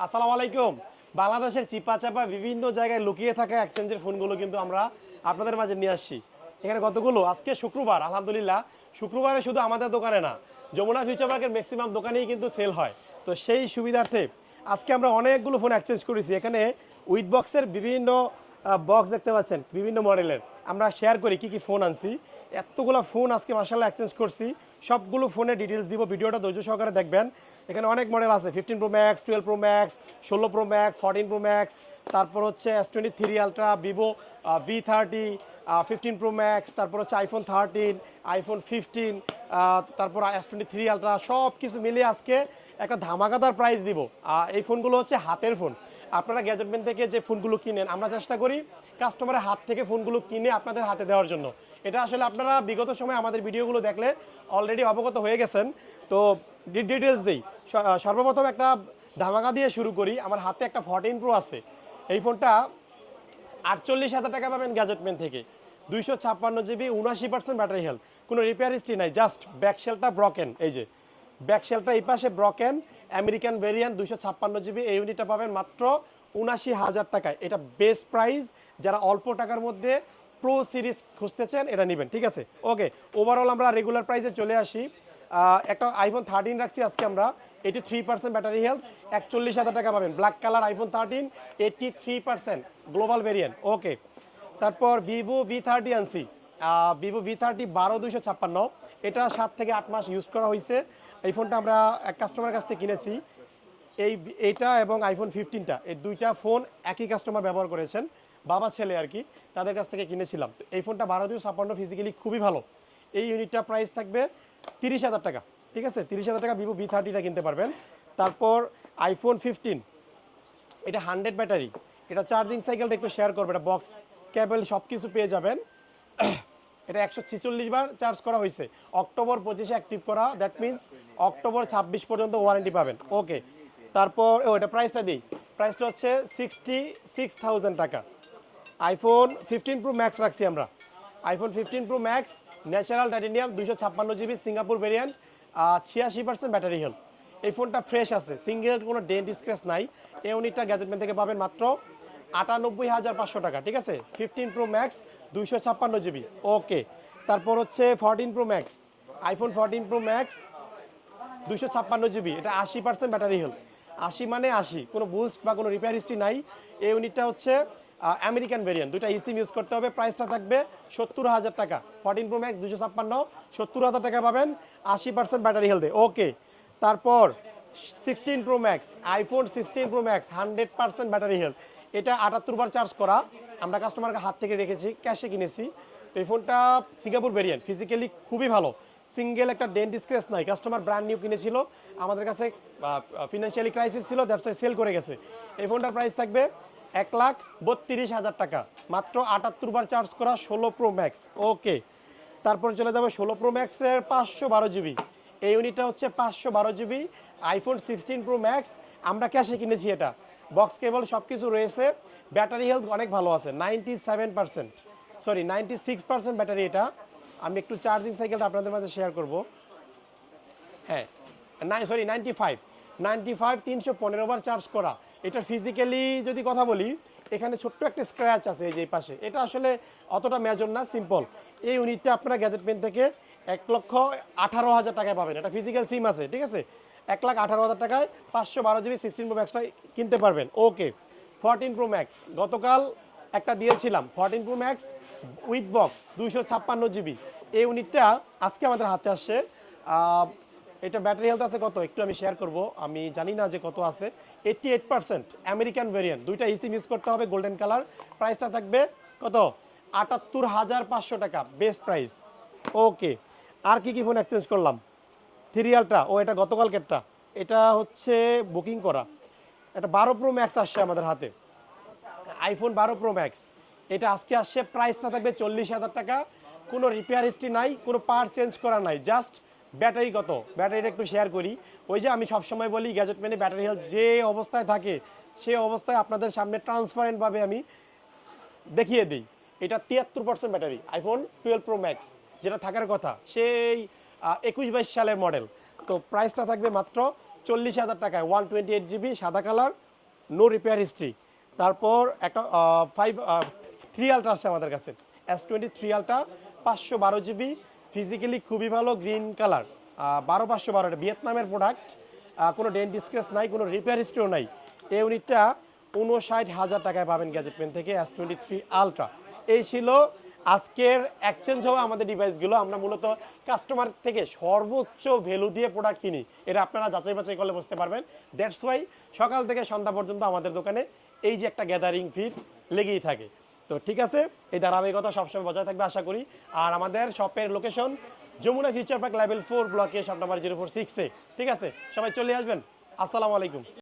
আসসালামু আলাইকুম। বাংলাদেশের চিপা-চাপা বিভিন্ন জায়গায় লুকিয়ে থাকা এক্সচেঞ্জের ফোনগুলো কিন্তু আমরা আপনাদের মাঝে নিয়ে আসছি। এখানে কতগুলো আজকে শুক্রবার আলহামদুলিল্লাহ। শুক্রবারে শুধু আমাদের দোকানে না, যমুনা ফিউচার পার্কের ম্যাক্সিমাম দোকানেই কিন্তু সেল হয়। তো সেই সুবিধার্থে আজকে আমরা অনেকগুলো ফোন এক্সচেঞ্জ করেছি। এখানে উইথ বক্সের বিভিন্ন বক্স দেখতে পাচ্ছেন বিভিন্ন মডেলের। আমরা শেয়ার করি কি কি ফোন আনছি। এতগুলো ফোন আজকে মাশাআল্লাহ এক্সচেঞ্জ করছি। সবগুলো ফোনের ডিটেলস দিব, ভিডিওটা ধৈর্য সহকারে দেখবেন। এখানে অনেক মডেল আছে, 15 pro max, 12 pro max, 16 pro max, 14 pro max, তারপর হচ্ছে S23 ultra, Vivo V30, 15 pro max, তারপর হচ্ছে আইফোন 13, আইফোন 15, তারপর S23 আলট্রা, সব কিছু মিলিয়ে আজকে একটা ধামাকাদার প্রাইস দিব। এই ফোনগুলো হচ্ছে হাতের ফোন। আপনারা গ্যাজেটমেন্ট থেকে যে ফোনগুলো কিনেন, আমরা চেষ্টা করি কাস্টমারের হাত থেকে ফোনগুলো কিনে আপনাদের হাতে দেওয়ার জন্য। এটা আসলে আপনারা বিগত সময় আমাদের ভিডিওগুলো দেখলে অলরেডি অবগত হয়ে গেছেন। তো ডিটেলস দিই। সর্বপ্রথম একটা ধামাকা দিয়ে শুরু করি। আমার হাতে একটা 14 প্রো আছে। এই ফোনটা 48,000 টাকা পাবেন গ্যাজেটমেন্ট থেকে। 256 জিবি, 79% ব্যাটারি হেলথ, কোনো রিপেয়ার হিস্ট্রি নাই, জাস্ট ব্যাকশেলটা ব্রকেন। এই যে ব্যাকশেলটা এই পাশে ব্রকেন, আমেরিকান ভেরিয়েন্ট, 256 জিবি। এই ইউনিটটা পাবেন মাত্র 79,000 টাকায়। এটা বেস্ট প্রাইস। যারা অল্প টাকার মধ্যে প্রো সিরিজ খুঁজতেছেন এটা নেবেন, ঠিক আছে? ওকে, ওভারঅল আমরা রেগুলার প্রাইসে চলে আসি। একটা আইফোন 13 রাখছি আজকে আমরা, 83% ব্যাটারি হেলথ, 41,000 টাকা পাবেন। Black colour iPhone 13, 83% global variant. Okay, তারপর ভিভো V30 আনছি। ভিভো V30 12,256, এটা 7 থেকে 8 মাস ইউজ করা হয়েছে। এই ফোনটা আমরা এক কাস্টমারের কাছ থেকে কিনেছি। এইটা এবং আইফোন 15টা, এই দুইটা ফোন একই কাস্টমার ব্যবহার করেছেন, বাবা ছেলে আর কি, তাদের কাছ থেকে কিনেছিলাম। তো এই ফোনটা 12,256 ফিজিক্যালি খুবই ভালো। এই ইউনিটটা প্রাইস থাকবে 30,000 টাকা, ঠিক আছে? 30,000 টাকা ভিভো V30টা কিনতে পারবেন। তারপর আইফোন 15, এটা 100 ব্যাটারি। এটা চার্জিং সাইকেলটা একটু শেয়ার করবে, এটা বক্স কেবল সব কিছু পেয়ে যাবেন। এটা 146 বার চার্জ করা হয়েছে, অক্টোবর 25-এ অ্যাক্টিভ করা, দ্যাট মিন্স অক্টোবর 26 পর্যন্ত ওয়ারেন্টি পাবেন। ওকে, তারপর এটা প্রাইসটা দিই। প্রাইসটা হচ্ছে 66,000 টাকা। আইফোন 15 প্রো ম্যাক্স রাখছি আমরা। IPhone 15 pro max, natural titanium, 256 GB, Singapore variant, 86% battery health. এই ফোনটা ফ্রেশ আছে, সিঙ্গেল কোনো ডেন্ট স্ক্র্যাচ নাই। এই ইউনিটটা গ্যাজেটমেন্ট থেকে পাবেন মাত্র 98,500 টাকা, ঠিক আছে? 15 প্রো ম্যাক্স, 256 জিবি। ওকে, তারপর হচ্ছে 14 pro max, iPhone 14 pro max, 256 GB, এটা 80% ব্যাটারি হেলথ। 80 মানে 80, কোনো বুস্ট বা কোনো রিপেয়ার হিস্ট্রি নাই। এই ইউনিটটা হচ্ছে আমেরিকান ভেরিয়েন্ট, দুইটা ইসিম ইউজ করতে হবে। প্রাইসটা থাকবে 70,000 টাকা। 14 প্রো ম্যাক্স 256, 70,000 টাকা পাবেন, 80% ব্যাটারি হেলথে। ওকে, তারপর 16 pro max, iPhone 16 pro max, 100% battery health. এটা 78 বার চার্জ করা, আমরা কাস্টমারকে হাত থেকে রেখেছি, ক্যাশে কিনেছি। তো এই ফোনটা সিঙ্গাপুর ভেরিয়েন্ট, ফিজিক্যালি খুবই ভালো, সিঙ্গেল একটা ডেন্ট স্ক্র্যাচ নাই। কাস্টমার ব্র্যান্ড নিউ কিনেছিল, আমাদের কাছে ফিনান্সিয়ালি ক্রাইসিস ছিল, দ্যাটস ওয়াই সেল করে গেছে। এই ফোনটার প্রাইস থাকবে 1,32,000 টাকা, মাত্র 78 বার চার্জ করা, 16 প্রো ম্যাক্স। ওকে, তারপর চলে যাবে 16 প্রো ম্যাক্সের 512 জিবি। এই ইউনিটটা হচ্ছে 512 জিবি, আইফোন 16 প্রো ম্যাক্স, আমরা ক্যাশে কিনেছি। এটা বক্স কেবল সব কিছু রয়েছে, ব্যাটারি হেলথ অনেক ভালো আছে, 97%, সরি 96% ব্যাটারি। এটা আমি একটু চার্জিং সাইকেলটা আপনাদের মাঝে শেয়ার করব। হ্যাঁ, 95, 315 বার চার্জ করা। এটা ফিজিক্যালি যদি কথা বলি, এখানে ছোট্ট একটা স্ক্র্যাচ আছে এই যে পাশে, এটা আসলে অতটা মেজর না, সিম্পল। এই ইউনিটটা আপনারা গ্যাজেটমেন্ট থেকে 1,18,000 টাকায় পাবেন। এটা ফিজিক্যাল সিম আছে, ঠিক আছে? 1,18,000 টাকায় 512 জিবি 16 প্রো ম্যাক্সটা কিনতে পারবেন। ওকে, 14 প্রো ম্যাক্স গতকাল একটা দিয়েছিলাম, 14 pro max with box, 256 GB. এই ইউনিটটা আজকে আমাদের হাতে আসছে। এটা ব্যাটারি হেলথ আছে কত একটু আমি শেয়ার করব, আমি জানি না যে কত আছে। 88% আমেরিকান ভেরিয়েন্ট, দুইটা ইসিম ইউজ করতে হবে, গোল্ডেন কালার। প্রাইসটা থাকবে কত? 78,500 টাকা, বেস্ট প্রাইস। ওকে, আর কি কি ফোন এক্সচেঞ্জ করলাম? 3 আলট্রা, ও এটা গতকালকেরটা, এটা হচ্ছে বুকিং করা। এটা 12 প্রো ম্যাক্স আসছে আমাদের হাতে, আইফোন 12 প্রো ম্যাক্স, এটা আজকে আসছে। প্রাইসটা থাকবে 40,000 টাকা, কোনো রিপেয়ার হিস্ট্রি নাই, কোনো পার্ট চেঞ্জ করা নাই, জাস্ট ব্যাটারি কত, ব্যাটারিটা একটু শেয়ার করি। ওই যে আমি সবসময় বলি গ্যাজেটম্যানে ব্যাটারি হেলথ যে অবস্থায় থাকে সেই অবস্থায় আপনাদের সামনে ট্রান্সপারেন্টভাবে আমি দেখিয়ে দিই। এটা 73% ব্যাটারি, আইফোন 12 প্রো ম্যাক্স, যেটা থাকার কথা সেই 21-22 সালের মডেল। তো প্রাইসটা থাকবে মাত্র 40,000 টাকায়, 128 জিবি, সাদা কালার, নো রিপেয়ার হিস্ট্রি। তারপর একটা 3 আলট্রা আছে আমাদের কাছে, S23 আলট্রা 512 GB, ফিজিক্যালি খুবই ভালো, গ্রিন কালার, 12512, এটা ভিয়েতনামের প্রোডাক্ট, কোনো ডেন্ট স্ক্র্যাচ নাই, কোনো রিপেয়ার হিস্ট্রিও নাই। এই ইউনিটটা 59,000 টাকায় পাবেন গ্যাজেট পেন থেকে, S23 আলট্রা। এই ছিল আজকের এক্সচেঞ্জ হওয়া আমাদের ডিভাইসগুলো। আমরা মূলত কাস্টমার থেকে সর্বোচ্চ ভ্যালু দিয়ে প্রোডাক্ট কিনি, এটা আপনারা যাচাই বাছাই করলে বুঝতে পারবেন। দ্যাটস ওয়াই সকাল থেকে সন্ধ্যা পর্যন্ত আমাদের দোকানে এই যে একটা গ্যাদারিং ভিড় লেগেই থাকে। তো ঠিক আছে, এই ধারাবাহিকতা সবসময় বজায় থাকবে আশা করি। আর আমাদের শপের location Jamuna future park level 4 ব্লকে, শপ নাম্বার 046-এ। ঠিক আছে, সবাই চলে আসবেন। আসসালামু আলাইকুম।